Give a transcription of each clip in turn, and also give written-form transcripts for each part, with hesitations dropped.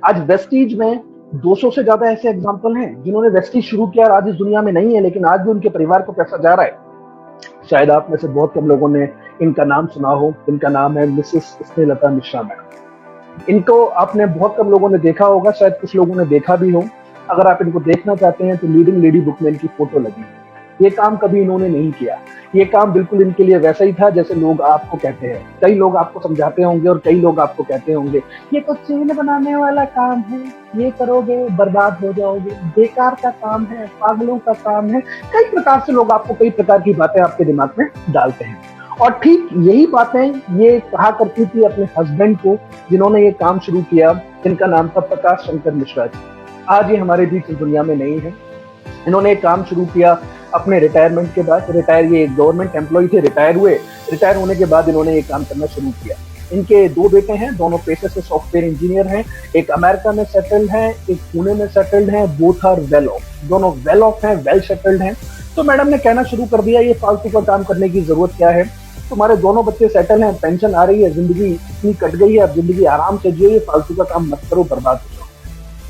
आज वेस्टीज में 200 से ज्यादा ऐसे एग्जाम्पल हैं जिन्होंने वेस्टीज शुरू किया और आज इस दुनिया में नहीं है, लेकिन आज भी उनके परिवार को पैसा जा रहा है। शायद आप में से बहुत कम लोगों ने इनका नाम सुना हो। इनका नाम है मिसेस स्नेहलता मिश्रा मैडम। इनको आपने बहुत कम लोगों ने देखा होगा, शायद कुछ लोगों ने देखा भी हो। अगर आप इनको देखना चाहते हैं तो लीडिंग लेडी बुक में इनकी फोटो लगी है। ये काम कभी इन्होंने नहीं किया। ये काम बिल्कुल इनके लिए वैसा ही था जैसे लोग आपको कहते हैं। कई लोग आपको समझाते होंगे और कई लोग आपको कहते होंगे ये तो चेन बनाने वाला काम है, ये करोगे बर्बाद हो जाओगे, बेकार का काम है, पागलों का काम है। कई प्रकार से लोग आपको कई प्रकार की बातें आपके दिमाग में डालते हैं। और ठीक यही बातें ये कहा करती थी अपने हस्बैंड को, जिन्होंने ये काम शुरू किया। इनका नाम था प्रकाश शंकर मिश्रा जी। आज ये हमारे बीच इस दुनिया में नहीं है। इन्होंने एक काम शुरू किया अपने रिटायरमेंट के बाद। ये एक गवर्नमेंट एम्प्लॉय थे, रिटायर हुए। रिटायर होने के बाद इन्होंने ये काम करना शुरू किया। इनके 2 बेटे हैं, दोनों पेशे से सॉफ्टवेयर इंजीनियर हैं। एक अमेरिका में सेटल्ड है, एक पुणे में सेटल्ड है। बोथ आर वेल ऑफ, दोनों वेल ऑफ हैं, वेल सेटल्ड हैं। तो मैडम ने कहना शुरू कर दिया ये फालतू का काम करने की जरूरत क्या है, तुम्हारे दोनों बच्चे सेटल हैं, पेंशन आ रही है, जिंदगी इतनी कट गई है, अब जिंदगी आराम से जियो, ये फालतू का काम मत करो, बर्बाद हो जाओ।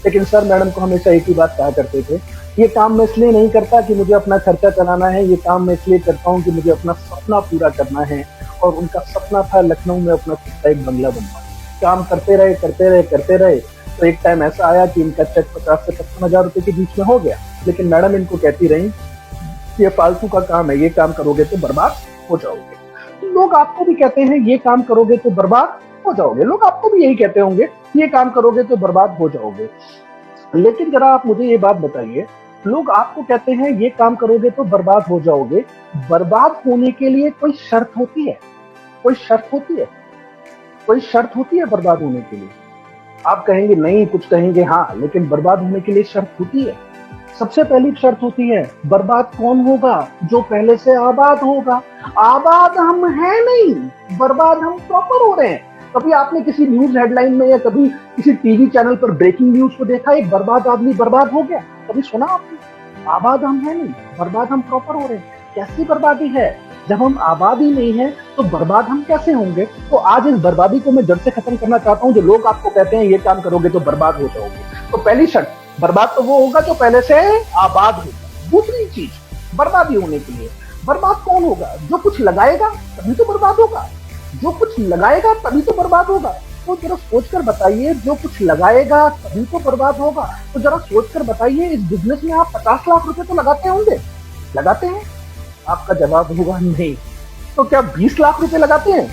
लेकिन सर मैडम को हमेशा एक ही बात कहा करते थे, ये काम मैं इसलिए नहीं करता कि मुझे अपना खर्चा चलाना है, ये काम मैं इसलिए करता हूँ कि मुझे अपना सपना पूरा करना है। और उनका सपना था लखनऊ में अपना खुद का एक बंगला बनवाना। काम करते रहे करते रहे करते रहे, तो एक टाइम ऐसा आया कि इनका चेक 50 से 55 हजार रुपए के बीच में हो गया। लेकिन मैडम इनको कहती रही ये फालतू का काम है, ये काम करोगे तो बर्बाद हो जाओगे। तो लोग आपको भी कहते हैं ये काम करोगे तो बर्बाद हो जाओगे। लोग आपको भी यही कहते होंगे ये काम करोगे तो बर्बाद हो जाओगे। लेकिन जरा आप मुझे ये बात बताइए, लोग आपको कहते हैं ये काम करोगे तो बर्बाद हो जाओगे, बर्बाद होने के लिए कोई शर्त होती है? कोई शर्त होती है? कोई शर्त होती है बर्बाद होने के लिए? आप कहेंगे नहीं, कुछ कहेंगे हाँ, लेकिन बर्बाद होने के लिए शर्त होती है। सबसे पहली शर्त होती है, बर्बाद कौन होगा? जो पहले से आबाद होगा। आबाद हम हैं नहीं, बर्बाद हम प्रॉपर हो रहे हैं। कभी आपने किसी न्यूज हेडलाइन में या कभी किसी टीवी चैनल पर ब्रेकिंग न्यूज को देखा, एक बर्बाद आदमी बर्बाद हो गया? कभी सुना आपने? आबाद हम हैं नहीं, बर्बाद हम प्रॉपर हो रहे हैं। कैसी बर्बादी है? जब हम आबाद ही नहीं है तो बर्बाद हम कैसे होंगे? तो आज इस बर्बादी को मैं जड़ से खत्म करना चाहता हूँ। जो लोग आपको कहते हैं ये काम करोगे तो बर्बाद हो जाओगे, तो पहली शर्त, बर्बाद तो वो होगा जो पहले से आबाद होगा। दूसरी चीज, बर्बादी होने के लिए बर्बाद कौन होगा? जो कुछ लगाएगा तभी तो बर्बाद होगा। जो कुछ लगाएगा तभी तो बर्बाद होगा। तो जरा सोचकर बताइए, जो कुछ लगाएगा तभी तो बर्बाद होगा। तो जरा सोचकर बताइए, इस बिजनेस में आप 50 लाख रुपए तो लगाते होंगे, लगाते हैं? आपका जवाब होगा नहीं। तो क्या 20 लाख रुपए लगाते हैं?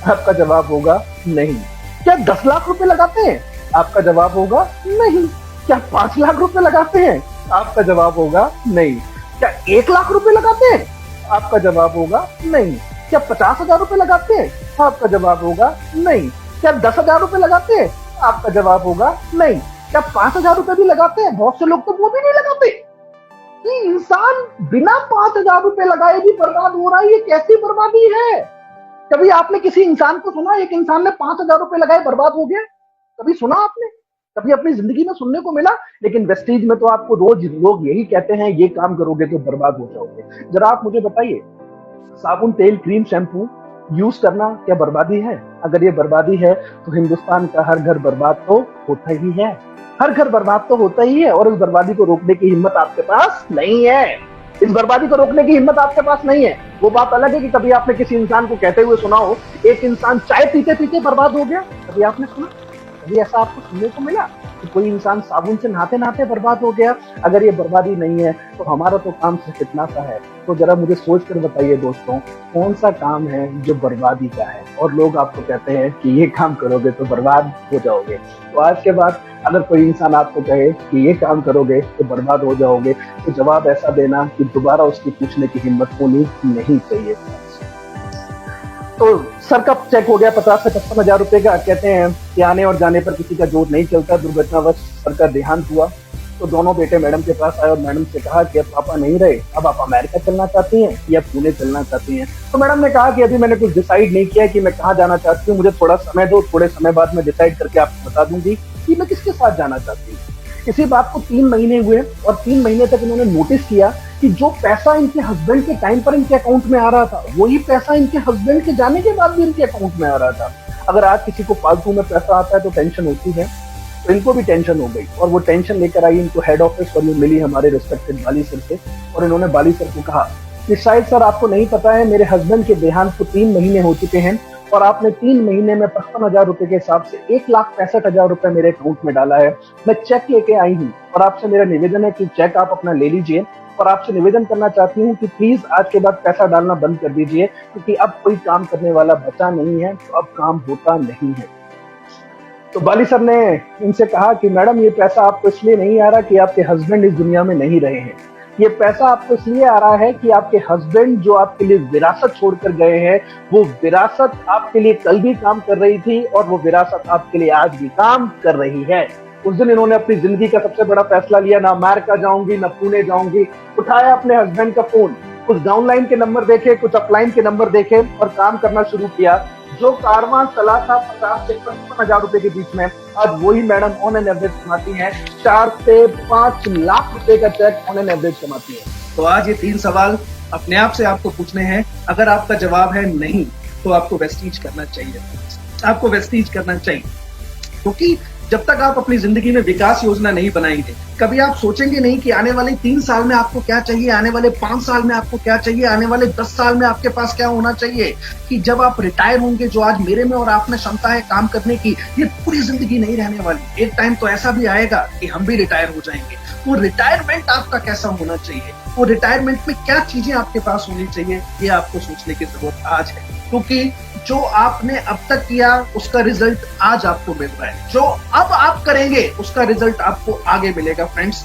आपका जवाब होगा नहीं। क्या 10 लाख रुपए लगाते हैं? आपका जवाब होगा नहीं। क्या 5 लाख रुपए लगाते हैं? आपका जवाब होगा नहीं। क्या 1 लाख रुपए लगाते हैं? आपका जवाब होगा नहीं। क्या 50,000 रुपए लगाते हैं? आपका जवाब होगा नहीं। क्या 10,000 रुपए लगाते हैं? आपका जवाब होगा नहीं। क्या 5,000 रुपए भी लगाते हैं? बहुत से लोग तो वो भी नहीं लगाते। कि इंसान बिना 5,000 रुपए लगाए भी बर्बाद हो रहा है, ये कैसी बर्बादी है? कभी आपने किसी इंसान को सुना, एक इंसान ने 5,000 रुपए लगाए बर्बाद हो गया? कभी सुना आपने? कभी अपनी जिंदगी में सुनने को मिला? लेकिन वेस्टीज में तो आपको रोज लोग यही कहते हैं ये काम करोगे तो बर्बाद हो जाओगे। जरा आप मुझे बताइए, साबुन, तेल, क्रीम, शैम्पू यूज करना क्या बर्बादी है? अगर ये बर्बादी है तो हिंदुस्तान का हर घर बर्बाद तो होता ही है। हर घर बर्बाद तो होता ही है, और इस बर्बादी को रोकने की हिम्मत आपके पास नहीं है। इस बर्बादी को रोकने की हिम्मत आपके पास नहीं है। वो बात अलग है कि कभी आपने किसी इंसान को कहते हुए सुना हो एक इंसान चाय पीते पीते बर्बाद हो गया। कभी आपने सुना? कभी ऐसा आपको सुनने को मिला कि कोई इंसान साबुन से नहाते नहाते बर्बाद हो गया? अगर ये बर्बादी नहीं है तो हमारा तो काम सिर्फ इतना सा है। तो जरा मुझे सोच कर बताइए दोस्तों, कौन सा काम है जो बर्बादी का है और लोग आपको कहते हैं कि ये काम करोगे तो बर्बाद हो जाओगे? तो आज के बाद अगर कोई इंसान आपको कहे कि ये काम करोगे तो बर्बाद हो जाओगे, तो जवाब ऐसा देना कि दोबारा उसकी पूछने की हिम्मत होनी नहीं चाहिए। तो सर का चेक हो गया 50 से 55,000 रुपए का। कहते हैं कि आने और जाने पर किसी का जोर नहीं चलता। दुर्घटनावश सर का देहांत हुआ तो दोनों बेटे मैडम के पास आए और मैडम से कहा कि अब पापा नहीं रहे, अब आप अमेरिका चलना चाहती हैं या पुणे चलना चाहती हैं? तो मैडम ने कहा कि अभी मैंने कुछ डिसाइड नहीं किया कि मैं कहाँ जाना चाहती हूँ, मुझे थोड़ा समय दो, थोड़े समय बाद मैं डिसाइड करके आपको बता दूंगी कि मैं किसके साथ जाना चाहती हूँ। इसी बात को 3 महीने हुए और 3 महीने तक इन्होंने नोटिस किया कि जो पैसा इनके हस्बैंड के टाइम पर इनके अकाउंट में आ रहा था, वही पैसा इनके हस्बैंड के जाने के बाद भी इनके अकाउंट में आ रहा था। अगर आज किसी को फालतू में पैसा आता है तो टेंशन होती है, तो इनको भी टेंशन हो गई और वो टेंशन लेकर आई इनको हेड ऑफिस और ये मिली हमारे रिस्पेक्टेड बाली सर से। और इन्होंने बाली सर को कहा कि शायद सर आपको नहीं पता है, मेरे हस्बैंड के देहांत को 3 महीने हो चुके हैं और आपने 3 महीने में 55,000 रुपए के हिसाब से 1,65,000 रुपए मेरे अकाउंट में डाला है। मैं चेक लेके आई हूँ और आपसे मेरा निवेदन है कि चेक आप अपना ले लीजिए और आपसे निवेदन करना चाहती हूँ कि प्लीज आज के बाद पैसा डालना बंद कर दीजिए, क्योंकि अब कोई काम करने वाला बचा नहीं है, तो अब काम होता नहीं है। तो बाली सर ने इनसे कहा कि मैडम ये पैसा आपको इसलिए नहीं आ रहा कि आपके हस्बैंड इस दुनिया में नहीं रहे हैं, ये पैसा आपको इसलिए आ रहा है कि आपके हस्बैंड जो आपके लिए विरासत छोड़कर गए हैं, वो विरासत आपके लिए कल भी काम कर रही थी और वो विरासत आपके लिए आज भी काम कर रही है। उस दिन इन्होंने अपनी जिंदगी का सबसे बड़ा फैसला लिया, ना अमेरिका जाऊंगी ना पुणे जाऊंगी। उठाया अपने हस्बैंड का फोन, कुछ डाउनलाइन के नंबर देखे, कुछ अपलाइन के नंबर देखे और काम करना शुरू किया। जो कारवां चला था 50 से 55,000 रुपए के बीच में, आज वही मैडम ऑन एन एवरेज कमाती हैं 4 से 5 लाख रुपए का चेक ऑन एन एवरेज कमाती है। तो आज ये 3 सवाल अपने आप से आपको पूछने हैं। अगर आपका जवाब है नहीं, तो आपको वेस्टीज करना चाहिए, आपको वेस्टीज करना चाहिए। क्योंकि जब तक आप अपनी जिंदगी में विकास योजना नहीं बनाएंगे, कभी आप सोचेंगे नहीं कि आने वाले 3 साल में आपको क्या चाहिए, आने वाले 5 साल में आपको क्या चाहिए, आने वाले 10 साल में आपके पास क्या होना चाहिए, कि जब आप रिटायर होंगे, जो आज मेरे में और आप में क्षमता है काम करने की, ये पूरी जिंदगी नहीं रहने वाली। एक टाइम तो ऐसा भी आएगा कि हम भी रिटायर हो जाएंगे। वो रिटायरमेंट आपका कैसा होना चाहिए, वो रिटायरमेंट में क्या चीजें आपके पास होनी चाहिए, ये आपको सोचने की जरूरत आज है। क्योंकि जो आपने अब तक किया उसका रिजल्ट आज आपको मिल रहा है, जो अब आप करेंगे उसका रिजल्ट आपको आगे मिलेगा फ्रेंड्स।